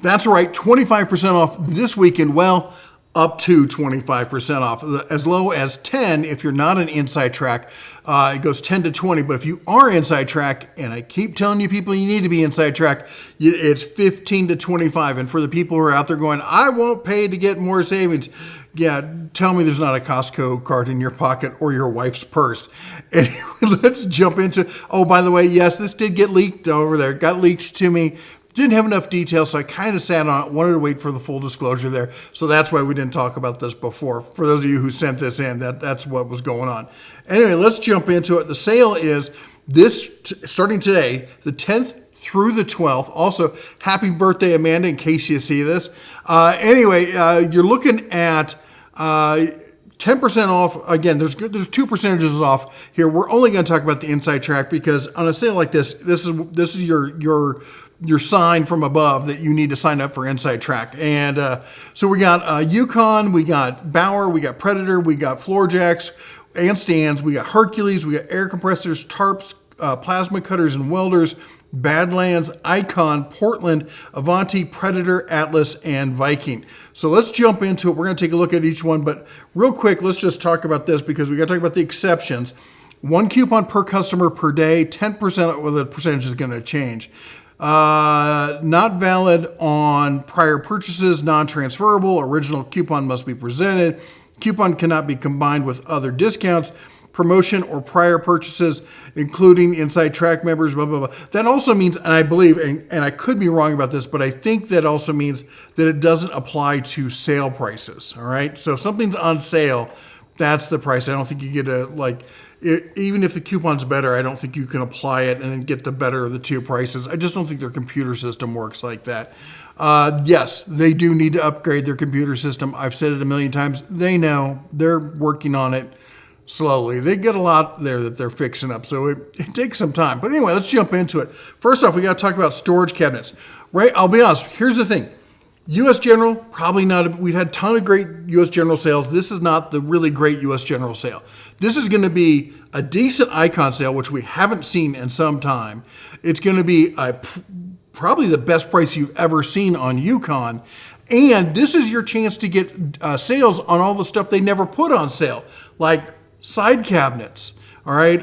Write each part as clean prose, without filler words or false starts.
That's right, 25% off this weekend. Well, up to 25% off, as low as 10 if you're not an Inside Track. It goes 10 to 20, but if you are Inside Track, and I keep telling you people you need to be Inside Track, it's 15 to 25. And for the people who are out there going, I won't pay to get more savings, yeah, tell me there's not a Costco card in your pocket or your wife's purse. Anyway, let's jump into, oh, by the way, yes, this did get leaked over there. It got leaked to me. Didn't have enough details, so I kind of sat on it, wanted to wait for the full disclosure there. So that's why we didn't talk about this before. For those of you who sent this in, that's what was going on. Anyway, let's jump into it. The sale is starting today, the 10th through the 12th. Also, happy birthday, Amanda, in case you see this. Anyway, you're looking at 10% off. Again, there's 2 percentages off here. We're only going to talk about the Inside Track because on a sale like this is your sign from above that you need to sign up for Inside Track. And so we got Yukon, we got Bauer, we got Predator, we got floor jacks and stands, we got Hercules, we got air compressors, tarps, plasma cutters and welders, Badlands, Icon, Portland, Avanti, Predator, Atlas, and Viking. So let's jump into it. We're going to take a look at each one, but real quick, let's just talk about this because we got to talk about the exceptions. 1 coupon per customer per day, 10%, well, the percentage is going to change. Not valid on prior purchases, non-transferable, original coupon must be presented. Coupon cannot be combined with other discounts, promotion, or prior purchases, including Inside Track members, blah, blah, blah. That also means, and I believe, and I could be wrong about this, but I think that also means that it doesn't apply to sale prices, all right? So if something's on sale, that's the price. I don't think you get even if the coupon's better, I don't think you can apply it and then get the better of the two prices. I just don't think their computer system works like that. Yes, they do need to upgrade their computer system. I've said it a million times. They know. They're working on it slowly. They get a lot there that they're fixing up, so it takes some time. But anyway, let's jump into it. First off, we got to talk about storage cabinets. Right? I'll be honest. Here's the thing. U.S. General, probably not. We've had a ton of great U.S. General sales. This is not the really great U.S. General sale. This is going to be a decent Icon sale, which we haven't seen in some time. It's going to be probably the best price you've ever seen on Yukon. And this is your chance to get sales on all the stuff they never put on sale, like side cabinets, all right,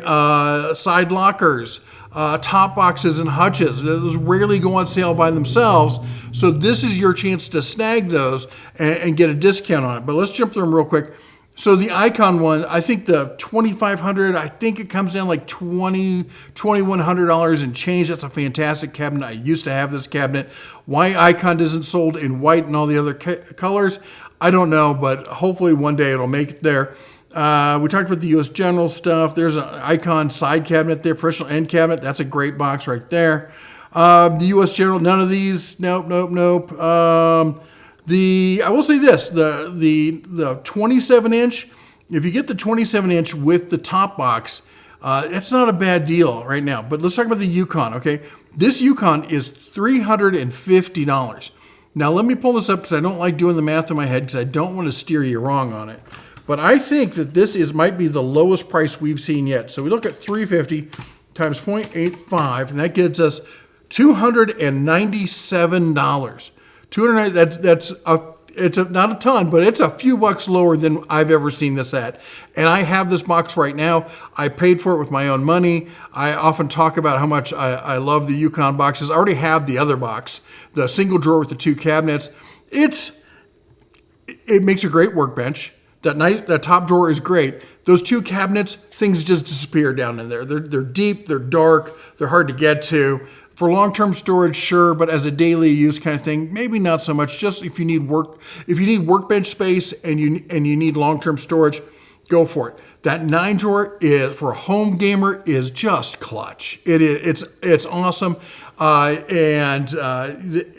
side lockers, top boxes and hutches. Those rarely go on sale by themselves. So this is your chance to snag those and get a discount on it. But let's jump through them real quick. So the Icon one, I think the $2,500, I think it comes down like $2,100 and change. That's a fantastic cabinet. I used to have this cabinet. Why Icon isn't sold in white and all the other colors, I don't know, but hopefully one day it'll make it there. We talked about the U.S. General stuff. There's an Icon side cabinet there, professional end cabinet. That's a great box right there. The U.S. General, none of these. Nope. I will say this, the 27-inch, if you get the 27-inch with the top box, it's not a bad deal right now. But let's talk about the Yukon, okay? This Yukon is $350. Now, let me pull this up because I don't like doing the math in my head because I don't want to steer you wrong on it. But I think that this might be the lowest price we've seen yet. So we look at 350 times 0.85, and that gets us $297. It's not a ton, but it's a few bucks lower than I've ever seen this at. And I have this box right now. I paid for it with my own money. I often talk about how much I love the Yukon boxes. I already have the other box, the single drawer with the 2 cabinets. It makes a great workbench. That top drawer is great. Those 2 cabinets, things just disappear down in there. They're deep, they're dark, they're hard to get to. For long-term storage, sure, but as a daily use kind of thing, maybe not so much. Just if you need workbench space and you need long-term storage, go for it. That 9 drawer is for a home gamer is just clutch. It's awesome, and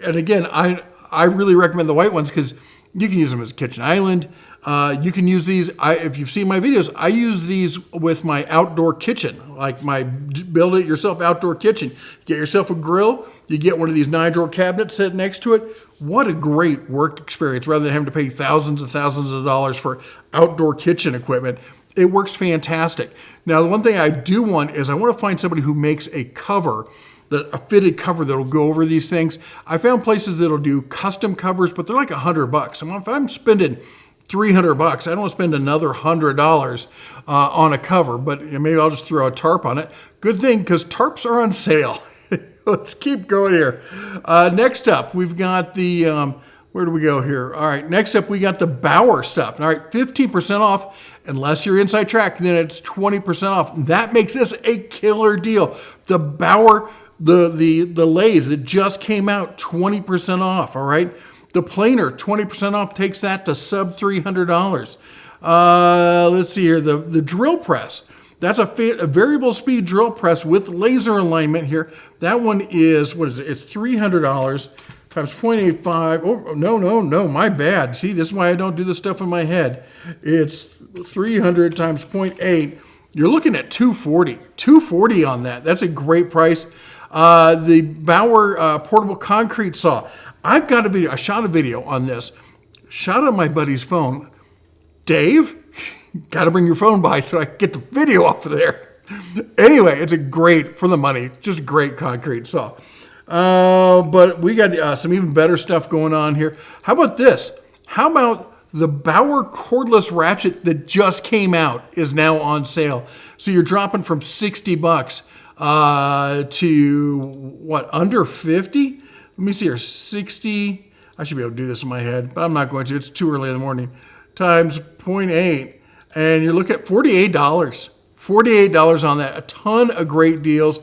again, I really recommend the white ones because you can use them as a kitchen island. You can use these, if you've seen my videos, I use these with my outdoor kitchen, like my build-it-yourself outdoor kitchen. Get yourself a grill, you get one of these 9-drawer cabinets set next to it. What a great work experience rather than having to pay thousands and thousands of dollars for outdoor kitchen equipment. It works fantastic. Now, the one thing I do want is I want to find somebody who makes a cover a fitted cover that'll go over these things. I found places that'll do custom covers, but they're like $100. And if I'm spending $300, I don't want to spend another $100 on a cover, but maybe I'll just throw a tarp on it. Good thing, because tarps are on sale. Let's keep going here. Next up, we've got the, where do we go here? All right, next up, we got the Bauer stuff. All right, 15% off. Unless you're inside track, then it's 20% off. That makes this a killer deal. The Bauer, the lathe that just came out, 20% off, all right? The planer, 20% off, takes that to sub $300. Let's see here, the drill press. That's a variable speed drill press with laser alignment here. That one is, what is it? It's $300 times 0.85. Oh, no, my bad. See, this is why I don't do this stuff in my head. It's 300 times 0.8. You're looking at $240 on that. That's a great price. The Bauer portable concrete saw. I've got a video. I shot a video on this. Shot on my buddy's phone. Dave, got to bring your phone by so I can get the video off of there. Anyway, it's a great, for the money, just great concrete saw. But we got some even better stuff going on here. How about this? How about the Bauer cordless ratchet that just came out is now on sale. So you're dropping from $60 to what, under 50? Let me see here, 60. I should be able to do this in my head, but I'm not going to. It's too early in the morning. Times 0.8, and you're looking at $48. $48 on that. A ton of great deals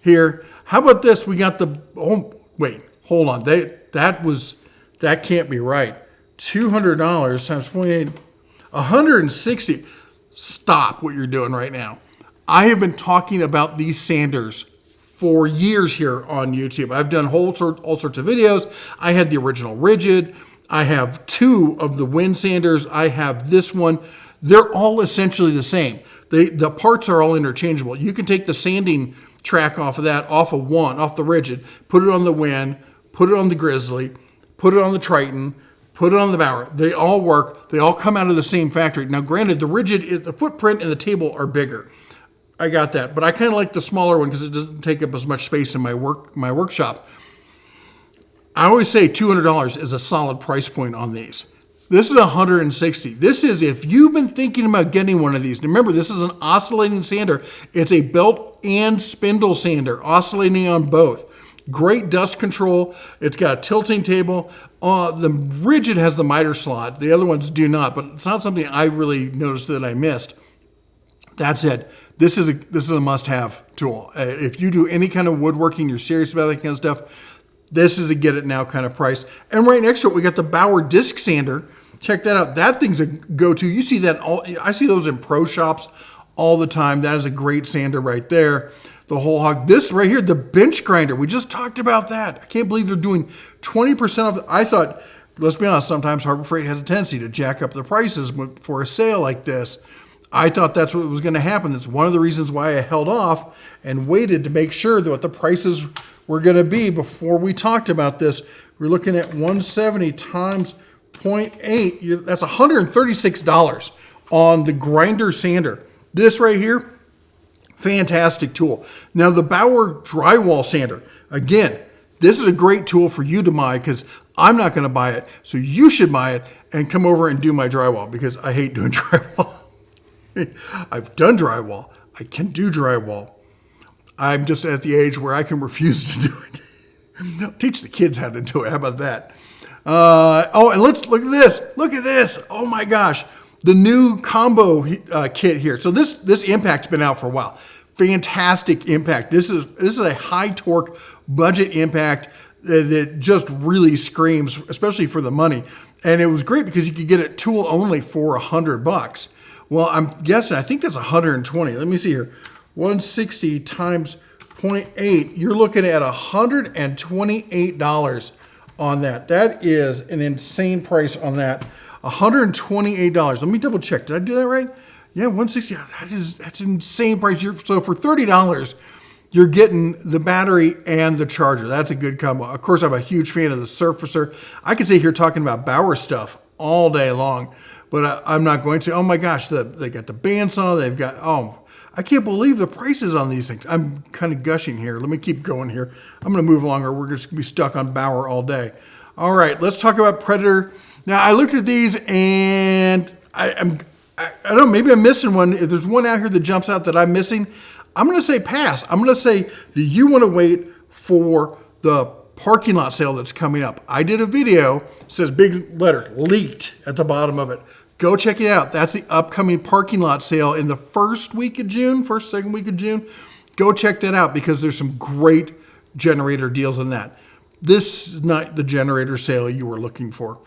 here. How about this? We got the, oh, wait, hold on. That can't be right. $200 times 0.8, $160. Stop what you're doing right now. I have been talking about these sanders for years here on YouTube. I've done all sorts of videos. I had the original rigid. I have two of the wind sanders. I have this one. They're all essentially the same. The parts are all interchangeable. You can take the sanding track off of that, off the rigid, put it on the wind, put it on the Grizzly, put it on the Triton, put it on the Bauer. They all work. They all come out of the same factory. Now, granted, the rigid, the footprint and the table are bigger. I got that, but I kind of like the smaller one because it doesn't take up as much space in my workshop. I always say $200 is a solid price point on these. This is $160. This is if you've been thinking about getting one of these. Remember, this is an oscillating sander. It's a belt and spindle sander, oscillating on both. Great dust control. It's got a tilting table. The rigid has the miter slot. The other ones do not, but it's not something I really noticed that I missed. That said, this is a must-have tool. If you do any kind of woodworking, you're serious about that kind of stuff, this is a get it now kind of price. And right next to it, we got the Bauer disc sander. Check that out. That thing's a go-to. You see that I see those in pro shops all the time. That is a great sander right there. The whole hog. This right here, the bench grinder. We just talked about that. I can't believe they're doing 20% off. I thought, let's be honest, sometimes Harbor Freight has a tendency to jack up the prices for a sale like this. I thought that's what was going to happen. That's one of the reasons why I held off and waited to make sure that what the prices were going to be before we talked about this. We're looking at 170 times 0.8. That's $136 on the grinder sander. This right here, fantastic tool. Now the Bauer drywall sander, again, this is a great tool for you to buy because I'm not going to buy it. So you should buy it and come over and do my drywall because I hate doing drywall. I've done drywall. I can do drywall. I'm just at the age where I can refuse to do it. Teach the kids how to do it. How about that? And let's look at this. Look at this. Oh my gosh. The new combo kit here. So this impact's been out for a while. Fantastic impact. This is a high torque budget impact that just really screams, especially for the money. And it was great because you could get it tool only for $100. Well, I'm guessing, I think that's 120. Let me see here. 160 times 0.8. You're looking at $128 on that. That is an insane price on that. $128. Let me double check. Did I do that right? Yeah, 160. That's an insane price. So for $30, you're getting the battery and the charger. That's a good combo. Of course, I'm a huge fan of the Surfacer. I could sit here talking about Bauer stuff all day long, but I'm not going to. Oh my gosh, they got the bandsaw. They've got, I can't believe the prices on these things. I'm kind of gushing here. Let me keep going here. I'm going to move along or we're just going to be stuck on Bauer all day. All right, let's talk about Predator. Now, I looked at these and I don't know, maybe I'm missing one. If there's one out here that jumps out that I'm missing, I'm going to say pass. I'm going to say that you want to wait for the parking lot sale that's coming up. I did a video, it says big letter, leaked at the bottom of it. Go check it out. That's the upcoming parking lot sale in the first week of June, second week of June. Go check that out because there's some great generator deals in that. This is not the generator sale you were looking for.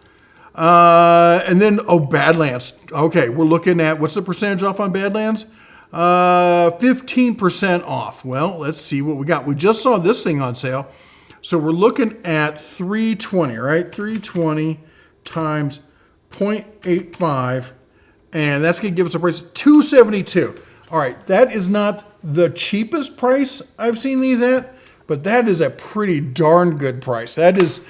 And then, Badlands. Okay, we're looking at, what's the percentage off on Badlands? 15% off. Well, let's see what we got. We just saw this thing on sale. So we're looking at $320, right? $320 times 0.85, and that's going to give us a price of $272. All right, that is not the cheapest price I've seen these at, but that is a pretty darn good price. That is,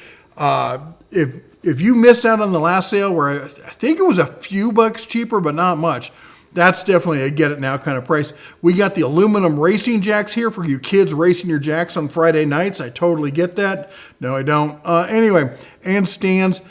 if you missed out on the last sale where I think it was a few bucks cheaper, but not much, that's definitely a get it now kind of price. We got the aluminum racing jacks here for you kids racing your jacks on Friday nights. I totally get that. No, I don't. Anyway, and stands,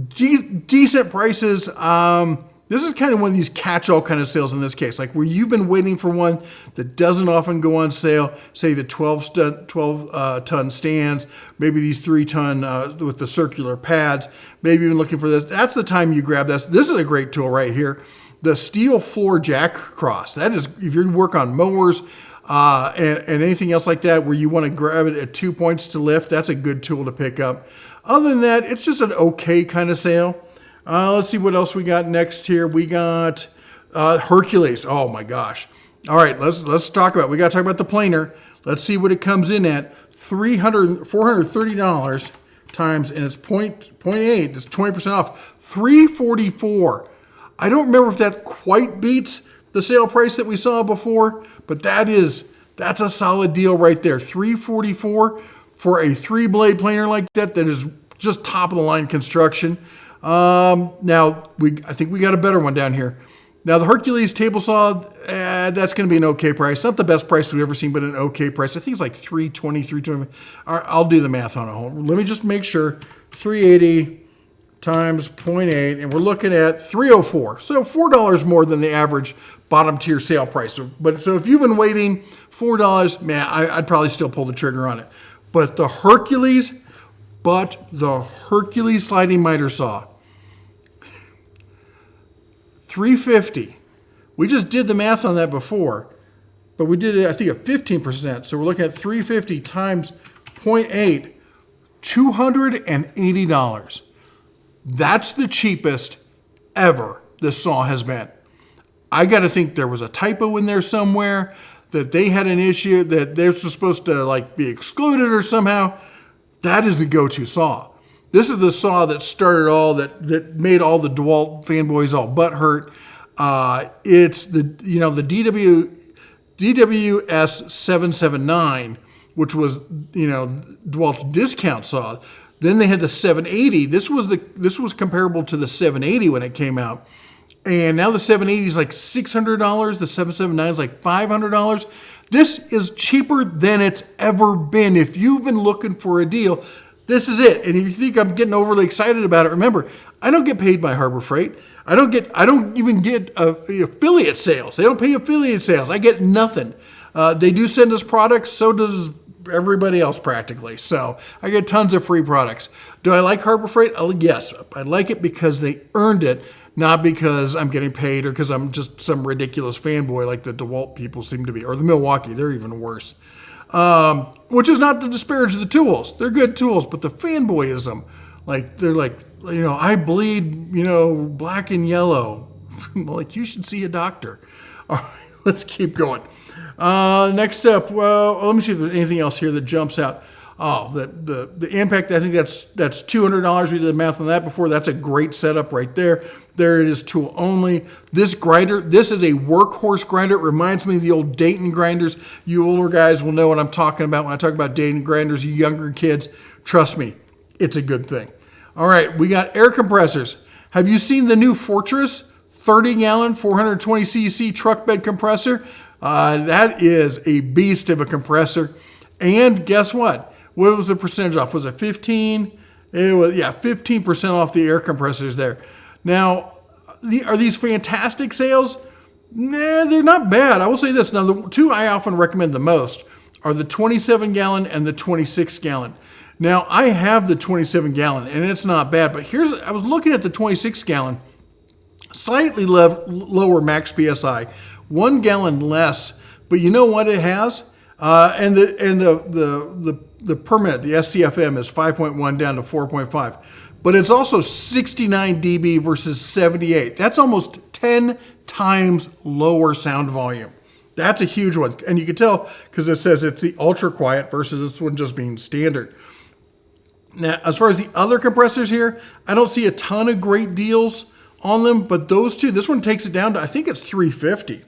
decent prices. This is kind of one of these catch-all kind of sales in this case, like where you've been waiting for one that doesn't often go on sale, say the 12-ton stands, maybe these 3-ton with the circular pads, maybe even looking for this. That's the time you grab this. This is a great tool right here. The steel floor jack cross. That is, if you work on mowers and anything else like that where you want to grab it at 2 points to lift, that's a good tool to pick up. Other than that, it's just an okay kind of sale. Let's see what else we got next here. We got Hercules. Oh my gosh. All right, let's talk about it. We got to talk about the planer. Let's see what it comes in at. $430 times, and it's 0.8. It's 20% off. $344. I don't remember if that quite beats the sale price that we saw before, but that's a solid deal right there. $344 for a 3-blade planer like that is just top of the line construction. Now I think we got a better one down here. Now the Hercules table saw, that's going to be an okay price. Not the best price we've ever seen, but an okay price. I think it's like $320. All right, I'll do the math on it. Let me just make sure. 380 times 0.8, and we're looking at $304. So $4 more than the average bottom tier sale price. So if you've been waiting $4, man, I'd probably still pull the trigger on it. But the Hercules sliding miter saw, $350. We just did the math on that before, but we did it, I think, at 15%. So we're looking at $350 times 0.8, $280. That's the cheapest ever this saw has been. I got to think there was a typo in there somewhere, that they had an issue, that they're supposed to be excluded or somehow. That is the go-to saw. This is the saw that started all that made all the DeWalt fanboys all butthurt. It's the DWS 779, which was DeWalt's discount saw. Then they had the 780. This was comparable to the 780 when it came out. And now the 780 is like $600. The 779 is like $500. This is cheaper than it's ever been. If you've been looking for a deal, this is it. And if you think I'm getting overly excited about it, remember, I don't get paid by Harbor Freight. I don't even get affiliate sales. They don't pay affiliate sales. I get nothing. They do send us products. So does everybody else practically. So I get tons of free products. Do I like Harbor Freight? Yes. I like it because they earned it, not because I'm getting paid or because I'm just some ridiculous fanboy like the DeWalt people seem to be, or the Milwaukee. They're even worse. Which is not to disparage the tools. They're good tools, but the fanboyism, they're like, I bleed, black and yellow. Like, you should see a doctor. All right, let's keep going. Next up, let me see if there's anything else here that jumps out. Oh, the Impact, I think that's $200. We did the math on that before. That's a great setup right there. There it is, tool only. This grinder, this is a workhorse grinder. It reminds me of the old Dayton grinders. You older guys will know what I'm talking about when I talk about Dayton grinders. You younger kids, trust me, it's a good thing. All right, we got air compressors. Have you seen the new Fortress 30-gallon, 420cc truck bed compressor? That is a beast of a compressor. And guess what? What was the percentage off? Was it 15? It was, yeah, 15% off the air compressors there. Now, are these fantastic sales? Nah, they're not bad. I will say this. Now, the two I often recommend the most are the 27-gallon and the 26-gallon. Now, I have the 27-gallon, and it's not bad. But I was looking at the 26-gallon, slightly lower max PSI, 1 gallon less. But you know what it has? And the permit, the SCFM, is 5.1 down to 4.5. But it's also 69 dB versus 78. That's almost 10 times lower sound volume. That's a huge one. And you can tell because it says it's the ultra quiet versus this one just being standard. Now, as far as the other compressors here, I don't see a ton of great deals on them, but those two, this one takes it down to, I think it's $350.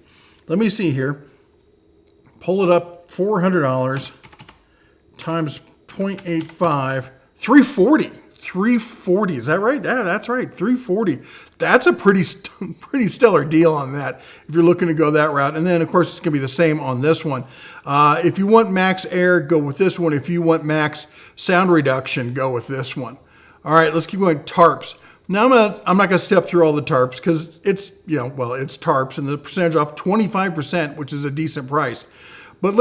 Let me see here. Pull it up, $400 times 0.85, $340. $340, is that right? Yeah, that's right, $340. That's a pretty stellar deal on that if you're looking to go that route. And then, of course, it's going to be the same on this one. If you want max air, go with this one. If you want max sound reduction, go with this one. All right, let's keep going. Tarps. Now, I'm not going to step through all the tarps because it's, it's tarps and the percentage off 25%, which is a decent price. But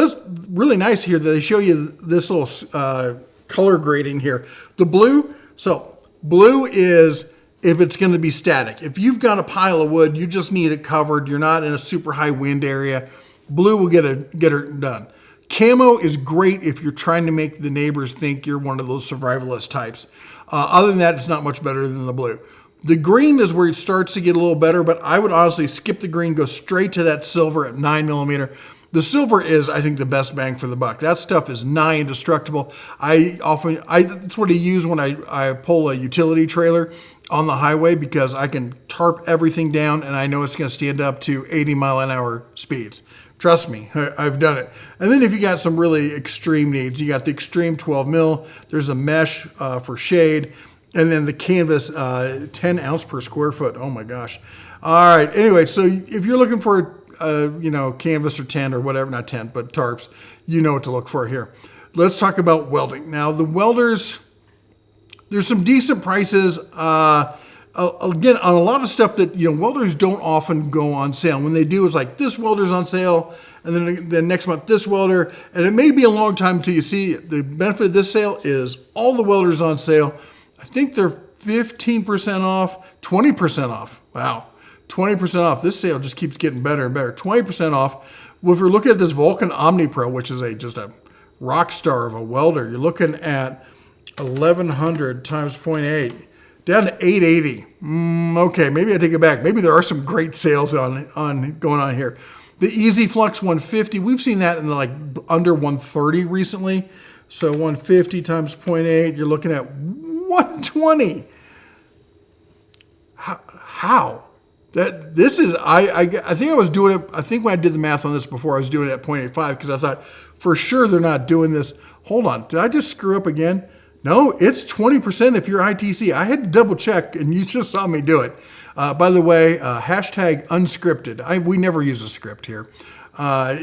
really nice here that they show you this little color grading here. The blue, so blue is if it's going to be static. If you've got a pile of wood, you just need it covered. You're not in a super high wind area. Blue will get it done. Camo is great if you're trying to make the neighbors think you're one of those survivalist types. Other than that, it's not much better than the blue. The green is where it starts to get a little better, but I would honestly skip the green, go straight to that silver at 9mm. The silver is, I think, the best bang for the buck. That stuff is nigh indestructible. That's what I use when I pull a utility trailer on the highway because I can tarp everything down and I know it's going to stand up to 80-mile-an-hour speeds. Trust me, I've done it. And then if you got some really extreme needs, you got the extreme 12 mil. There's a mesh for shade, and then the canvas 10 ounce per square foot. Oh my gosh! All right. Anyway, so if you're looking for canvas or 10 or whatever, not 10, but tarps, you know what to look for here. Let's talk about welding. Now, the welders, there's some decent prices. Again, on a lot of stuff that, welders don't often go on sale. When they do, it's like this welder's on sale, and then the next month this welder, and it may be a long time until you see it. The benefit of this sale is all the welders on sale. I think they're 15% off, 20% off. Wow. 20% off. This sale just keeps getting better and better. 20% off. Well, if you're looking at this Vulcan Omni Pro, which is just a rock star of a welder, you're looking at 1100 times 0.8 down to 880. Okay, maybe I take it back. Maybe there are some great sales on going on here. The Easy Flux 150, we've seen that in under 130 recently. So 150 times 0.8, you're looking at 120. How? This is, I think I was doing it, I think when I did the math on this before, I was doing it at 0.85 because I thought, for sure they're not doing this. Hold on, did I just screw up again? No, it's 20% if you're ITC. I had to double check, and you just saw me do it. By the way, hashtag unscripted. We never use a script here. I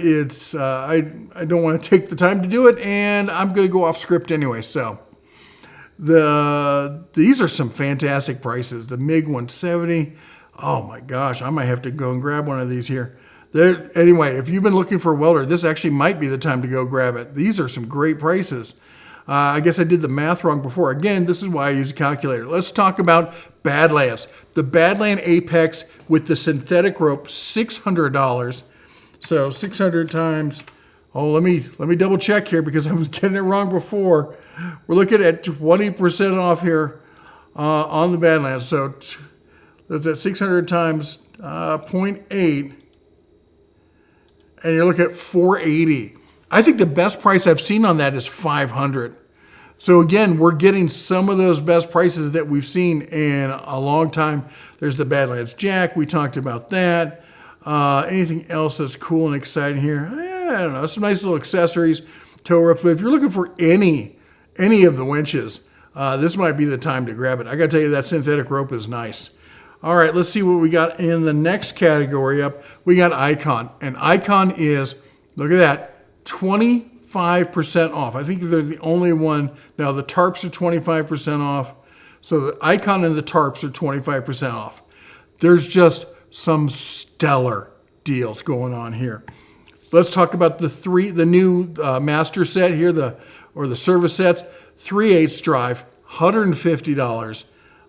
don't want to take the time to do it, and I'm going to go off script anyway. So these are some fantastic prices. The MiG 170. Oh my gosh, I might have to go and grab one of these here. Anyway, if you've been looking for a welder, this actually might be the time to go grab it. These are some great prices. I guess I did the math wrong before. Again, this is why I use a calculator. Let's talk about Badlands. The Badland Apex with the synthetic rope, $600. So 600 times, let me double check here because I was getting it wrong before. We're looking at 20% off here on the Badlands. So that's at 600 times 0.8, and you're looking at 480. I think the best price I've seen on that is 500. So again, we're getting some of those best prices that we've seen in a long time. There's the Badlands Jack. We talked about that. Anything else that's cool and exciting here? I don't know. Some nice little accessories, tow ropes. But if you're looking for any of the winches, this might be the time to grab it. I got to tell you, that synthetic rope is nice. All right, let's see what we got in the next category up. We got Icon. And Icon is, look at that, 25% off. I think they're the only one. Now, the tarps are 25% off. So the Icon and the tarps are 25% off. There's just some stellar deals going on here. Let's talk about the new master set here, the service sets. 3/8 drive, $150.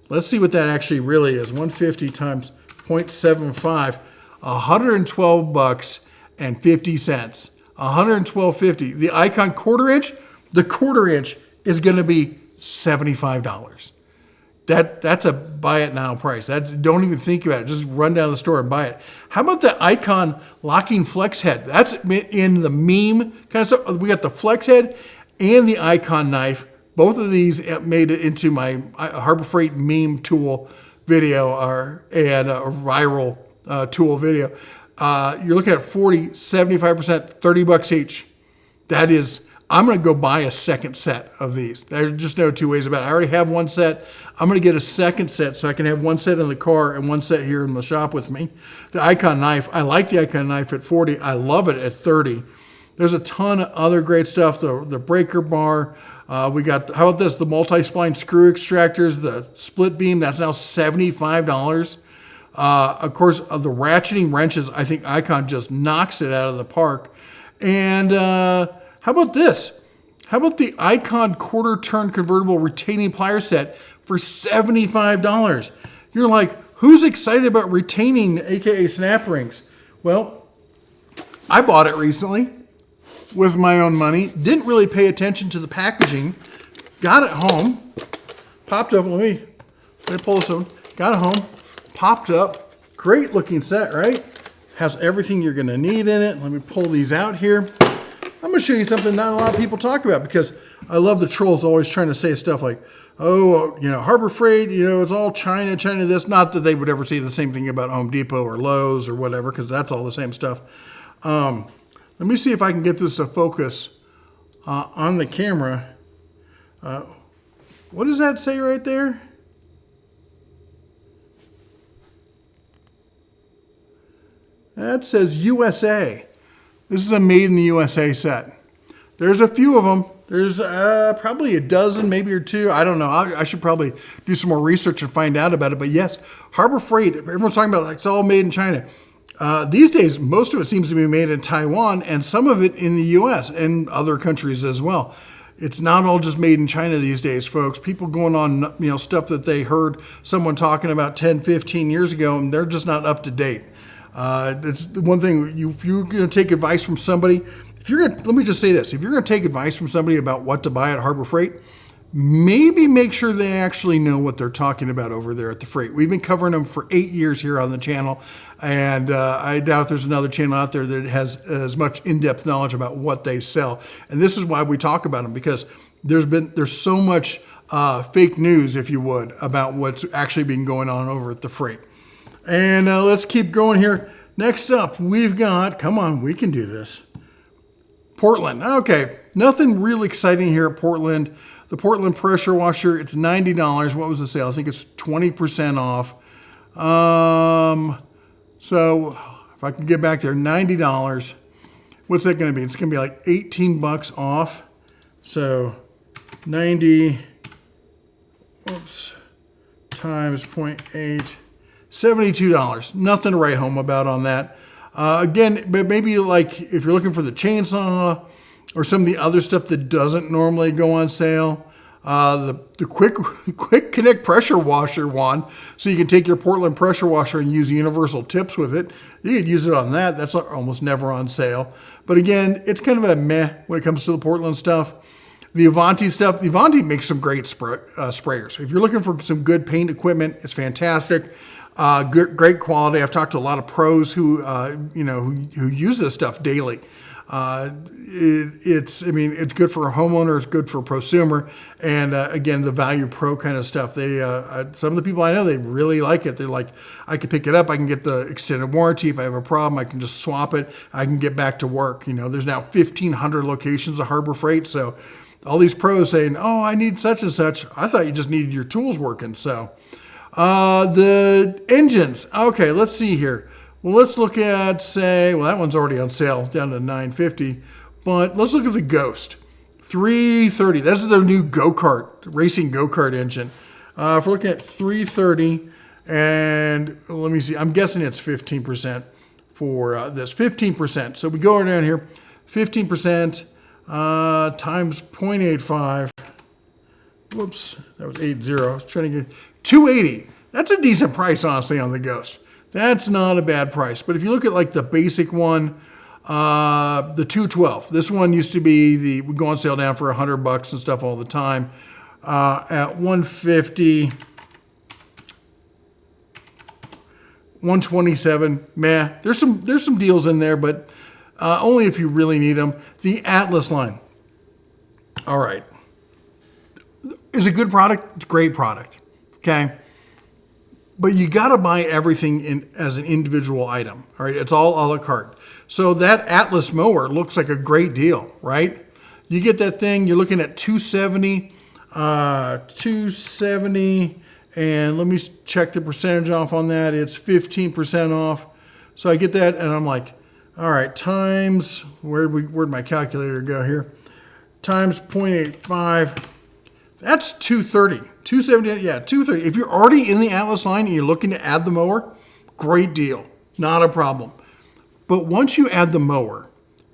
Let's see what that actually really is. 150 times 0.75, $112 and 50 cents. $112.50. The Icon quarter inch, the quarter inch is going to be $75. That's a buy it now price. Don't even think about it. Just run down to the store and buy it. How about the Icon locking flex head? That's in the meme kind of stuff. We got the flex head and the Icon knife. Both of these made it into my Harbor Freight meme tool video and a viral tool video. You're looking at 40, 75%, $30 each. That is, I'm going to go buy a second set of these. There's just no two ways about it. I already have one set. I'm going to get a second set so I can have one set in the car and one set here in the shop with me. The Icon knife, I like the Icon knife at 40. I love it at 30. There's a ton of other great stuff. The breaker bar. We got, how about this? The multi-spline screw extractors, the split beam, that's now $75. Of course, the ratcheting wrenches, I think Icon just knocks it out of the park. And how about this? How about the Icon quarter turn convertible retaining plier set for $75? You're like, who's excited about retaining, AKA snap rings? Well, I bought it recently with my own money. Didn't really pay attention to the packaging. Got it home. Popped up. Let me pull this one. Got it home. Popped up. Great looking set, right? Has everything you're going to need in it. Let me pull these out here. I'm going to show you something not a lot of people talk about, because I love the trolls always trying to say stuff like, oh, Harbor Freight, it's all China this. Not that they would ever say the same thing about Home Depot or Lowe's or whatever, because that's all the same stuff. Let me see if I can get this to focus on the camera. What does that say right there? That says USA. This is a made in the USA set. There's a few of them. There's probably a dozen, maybe or two. I don't know. I should probably do some more research and find out about it. But yes, Harbor Freight, everyone's talking about it's all made in China. These days, most of it seems to be made in Taiwan, and some of it in the U.S. and other countries as well. It's not all just made in China these days, folks. People going on, stuff that they heard someone talking about 10, 15 years ago, and they're just not up to date. It's the one thing, if you're going to take advice from somebody, let me just say this. If you're going to take advice from somebody about what to buy at Harbor Freight, maybe make sure they actually know what they're talking about over there at the Freight. We've been covering them for 8 years here on the channel, and I doubt there's another channel out there that has as much in-depth knowledge about what they sell. And this is why we talk about them, because there's so much fake news, if you would, about what's actually been going on over at the Freight. And let's keep going here. Next up, we've got, come on, we can do this. Portland. Okay, nothing real exciting here at Portland. The Portland pressure washer, it's $90. What was the sale? I think it's 20% off. So if I can get back there, $90. What's that going to be? It's going to be like 18 bucks off. So 90, times 0.8, $72. Nothing to write home about on that. Again, but maybe like if you're looking for the chainsaw or some of the other stuff that doesn't normally go on sale, the quick connect pressure washer one, so you can take your Portland pressure washer and use universal tips with it. You could use it on that. That's almost never on sale. But again, it's kind of a meh when it comes to the Portland stuff. The Avanti stuff, the Avanti makes some great sprayers. If you're looking for some good paint equipment, it's fantastic. Great quality. I've talked to a lot of pros who use this stuff daily. It's good for a homeowner. It's good for a prosumer. And again, the value pro kind of stuff. Some of the people I know, they really like it. They're like, I can pick it up. I can get the extended warranty. If I have a problem, I can just swap it. I can get back to work. There's now 1,500 locations of Harbor Freight. So all these pros saying, oh, I need such and such. I thought you just needed your tools working. So The engines. Okay, let's see here. Well, let's look at, say, well, that one's already on sale, down to $950. But let's look at the Ghost. $330. This is their new go-kart, racing go-kart engine. If we're looking at $330, and let me see, I'm guessing it's 15% for this. 15%. So we go down here, 15% times 0.85. Whoops, that was 80. I was trying to get $280. That's a decent price, honestly, on the Ghost. That's not a bad price. But if you look at like the basic one, the 212. This one used to be would go on sale down for $100 and stuff all the time. At 150, 127. Meh. There's some deals in there, but only if you really need them. The Atlas line. All right. Is a good product. It's a great product. Okay. But you got to buy everything as an individual item. All right. It's all a la carte. So that Atlas mower looks like a great deal, right? You get that thing, you're looking at $270, and let me check the percentage off on that. It's 15% off. So I get that, and I'm like, all right, times, where'd my calculator go here? Times 0.85, that's $230. $270, yeah, $230. If you're already in the Atlas line and you're looking to add the mower, great deal, not a problem. But once you add the mower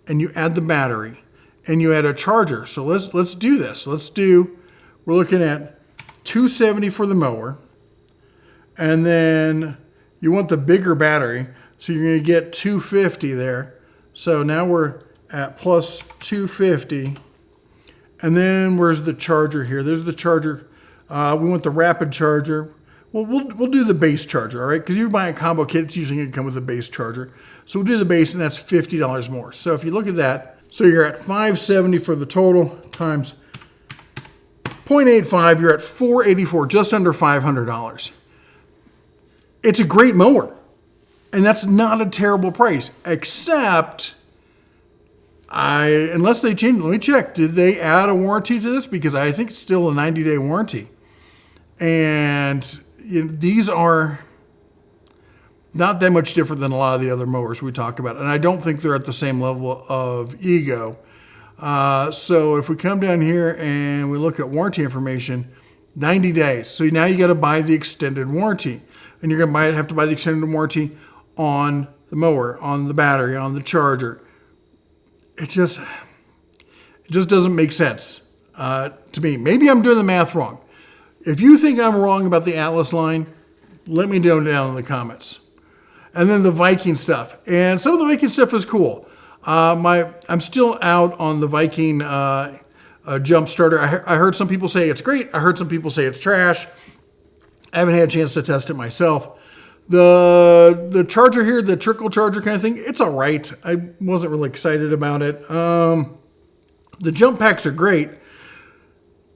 and you add the battery and you add a charger, so let's do this. We're looking at $270 for the mower, and then you want the bigger battery, so you're going to get $250 there. So now we're at plus $250, and then where's the charger here? There's the charger. We want the rapid charger. Well, we'll do the base charger, all right? Because you buy a combo kit, it's usually going to come with a base charger. So we'll do the base, and that's $50 more. So if you look at that, so you're at $570 for the total times 0.85, you're at $484, just under $500. It's a great mower, and that's not a terrible price, except unless they change, let me check. Did they add a warranty to this? Because I think it's still a 90-day warranty. And these are not that much different than a lot of the other mowers we talk about. And I don't think they're at the same level of ego. So if we come down here and we look at warranty information, 90 days. So now you got to buy the extended warranty. And you're going to have to buy the extended warranty on the mower, on the battery, on the charger. It just doesn't make sense to me. Maybe I'm doing the math wrong. If you think I'm wrong about the Atlas line, let me know down in the comments. And then the Viking stuff. And some of the Viking stuff is cool. I'm still out on the Viking jump starter. I heard some people say it's great. I heard some people say it's trash. I haven't had a chance to test it myself. The charger here, the trickle charger kind of thing, it's all right. I wasn't really excited about it. The jump packs are great.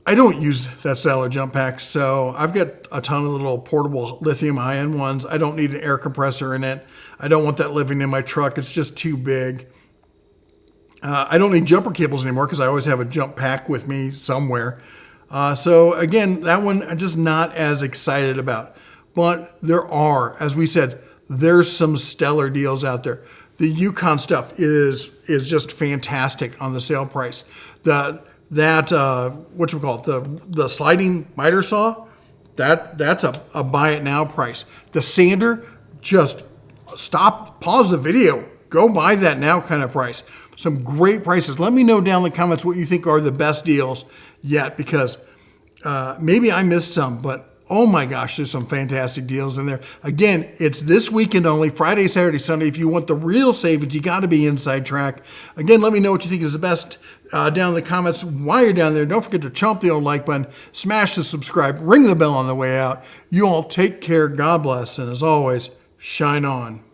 I don't use that style of jump packs, so I've got a ton of little portable lithium-ion ones. I don't need an air compressor in it. I don't want that living in my truck. It's just too big. I don't need jumper cables anymore because I always have a jump pack with me somewhere. So again, that one I'm just not as excited about. But there are, as we said, there's some stellar deals out there. The Yukon stuff is just fantastic on the sale price. The sliding miter saw, that's a buy it now price. The sander, just pause the video, go buy that now kind of price. Some great prices. Let me know down in the comments what you think are the best deals yet, because maybe I missed some, but oh my gosh, there's some fantastic deals in there. Again, it's this weekend only, Friday, Saturday, Sunday. If you want the real savings, you got to be Inside Track. Again, let me know what you think is the best down in the comments. While you're down there, don't forget to chomp the old like button, smash the subscribe, ring the bell on the way out. You all take care, God bless, and as always, shine on.